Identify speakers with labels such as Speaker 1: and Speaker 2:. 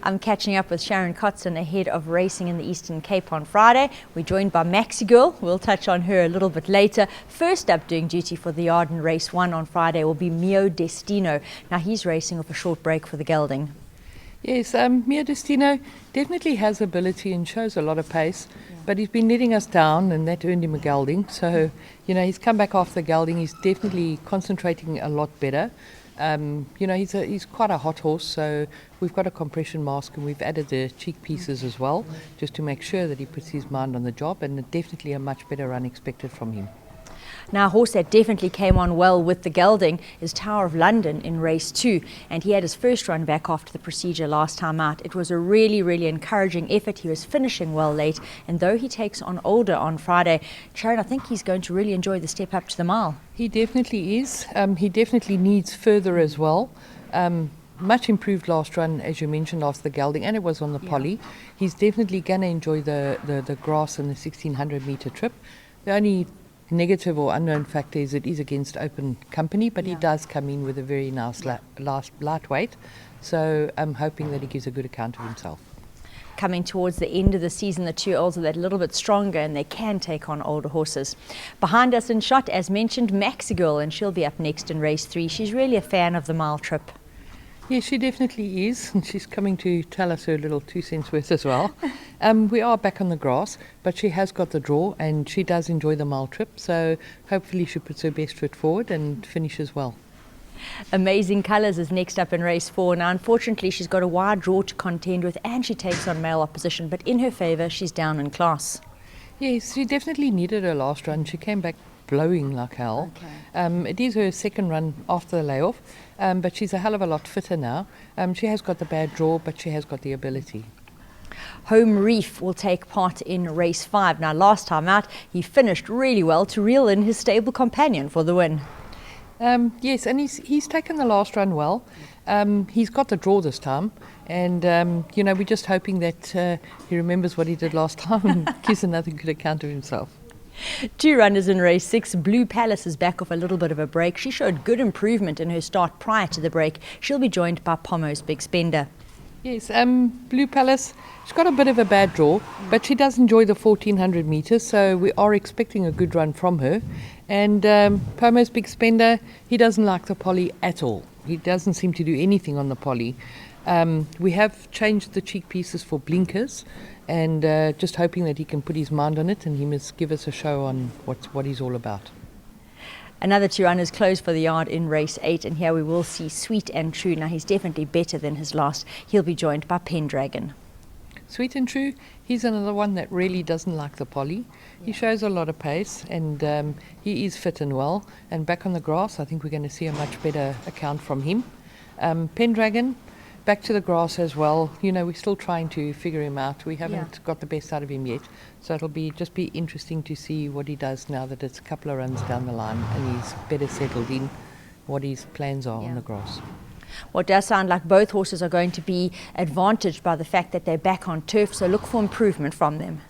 Speaker 1: I'm catching up with Sharon KOTZEN ahead of racing in the Eastern Cape on Friday. We're joined by Maxi Girl. We'll touch on her a little bit later. First up doing duty for the yard in race 1 on Friday will be Mio Destino. Now he's racing off a short break for the gelding.
Speaker 2: Yes, Mio Destino definitely has ability and shows a lot of pace, but he's been letting us down and that earned him a gelding. So, he's come back after the gelding. He's definitely concentrating a lot better. He's quite a hot horse, so we've got a compression mask and we've added the cheek pieces as well, just to make sure that he puts his mind on the job, and definitely a much better run expected from him.
Speaker 1: Now, a horse that definitely came on well with the gelding is Tower of London in race 2, and he had his first run back after the procedure last time out. It was a really encouraging effort. He was finishing well late, and though he takes on older on Friday, Sharon, I think he's going to really enjoy the step up to the mile.
Speaker 2: He definitely is. He definitely needs further as well. Much improved last run, as you mentioned, after the gelding, and it was on the poly. He's definitely going to enjoy the grass and the 1600 metre trip. The only negative or unknown factor is it is against open company, but he does come in with a very nice lightweight, so I'm hoping that he gives a good account of himself.
Speaker 1: Coming towards the end of the season, the 2-year-olds are that little bit stronger and they can take on older horses. Behind us in shot, as mentioned, Maxi Girl, and she'll be up next in race 3. She's really a fan of the mile trip.
Speaker 2: Yes, she definitely is, and she's coming to tell us her little 2 cents worth as well. We are back on the grass, but she has got the draw and she does enjoy the mile trip, so hopefully she puts her best foot forward and finishes well.
Speaker 1: Amazing Colours is next up in race 4. Now, unfortunately, she's got a wide draw to contend with and she takes on male opposition, but in her favour, she's down in class.
Speaker 2: Yes, she definitely needed her last run. She came back blowing like hell.
Speaker 1: Okay.
Speaker 2: It is her second run after the layoff, but she's a hell of a lot fitter now. She has got the bad draw, but she has got the ability.
Speaker 1: Home Reef will take part in race 5. Now, last time out, he finished really well to reel in his stable companion for the win.
Speaker 2: Yes, and he's taken the last run well. He's got the draw this time, and we're just hoping that he remembers what he did last time and gives another good account of himself.
Speaker 1: 2 runners in race 6. Blue Palace is back off a little bit of a break. She showed good improvement in her start prior to the break. She'll be joined by Pomo's Big Spender.
Speaker 2: Yes, Blue Palace, she's got a bit of a bad draw, but she does enjoy the 1400 metres, so we are expecting a good run from her. And Pomo's Big Spender, he doesn't like the poly at all. He doesn't seem to do anything on the poly. We have changed the cheek pieces for blinkers, and just hoping that he can put his mind on it and he must give us a show on what he's all about.
Speaker 1: Another 2 runners closed for the yard in race 8, and here we will see Sweet and True. Now, he's definitely better than his last. He'll be joined by Pendragon.
Speaker 2: Sweet and True, he's another one that really doesn't like the poly. He shows a lot of pace, and he is fit and well. And back on the grass, I think we're going to see a much better account from him. Pendragon, back to the grass as well. We're still trying to figure him out. We haven't got the best out of him yet. So it'll be interesting to see what he does now that it's a couple of runs down the line and he's better settled in, what his plans are on the grass.
Speaker 1: Well, it does sound like both horses are going to be advantaged by the fact that they're back on turf, so look for improvement from them.